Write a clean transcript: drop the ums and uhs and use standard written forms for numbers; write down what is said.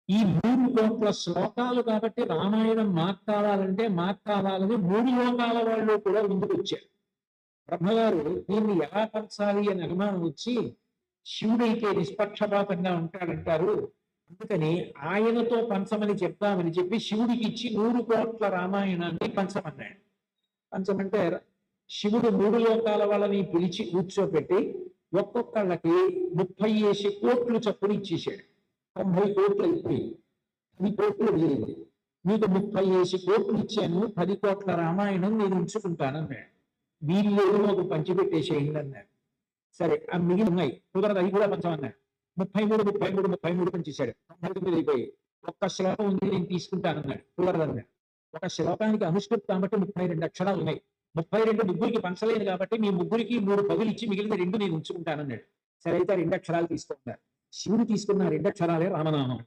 ఈ 3,00,00,000 శ్లోకాలు కాబట్టి రామాయణం మాకు కావాలంటే మాకు కావాలని 3 లోకాల వాళ్ళు కూడా ముందుకు వచ్చారు. బ్రహ్మగారు దీన్ని ఎలా పంచాలి అని అనుమానం వచ్చి, శివుడైతే నిష్పక్షపాతంగా ఉంటాడంటారు, అందుకని ఆయనతో పంచమని చెప్దామని చెప్పి శివుడికి ఇచ్చి 100 కోట్ల రామాయణాన్ని పంచమన్నాడు. పంచమంటే శివుడు 3 లోకాల వాళ్ళని పిలిచి కూర్చోపెట్టి ఒక్కొక్కళ్ళకి 30 కోట్లు చప్పులు ఇచ్చేసాడు. 90 కోట్లు అయిపోయింది, 10 కోట్లు మిగిలింది. మీకు 30 కోట్లు ఇచ్చాను, 10 కోట్ల రామాయణం నేను ఉంచుకుంటానన్నాడు. వీళ్ళు ఒక పంచిపెట్టేసేయండి అన్నాడు. సరే ఆ మిగిలి ఉన్నాయి, కుదరదు, అవి కూడా పంచమన్నాడు. 33 పంచేశాడు. 99 అయిపోయి ఒక్క శ్లోకం ఉంది నేను తీసుకుంటానన్నాడు. కుదరదన్నాడు. ఒక శ్లోకానికి అనుష్ఠుప్ కాబట్టి 32 అక్షరాలు ఉన్నాయి. 32 ముగ్గురికి పంచలేదు కాబట్టి మీ ముగ్గురికి 3 పదులు ఇచ్చి మిగిలిన 2 నేను ఉంచుకుంటానన్నాడు. సరే అయితే 2 అక్షరాలు తీసుకున్నారు. శివుడు తీసుకున్న 2 అక్షరాలే రామనామం.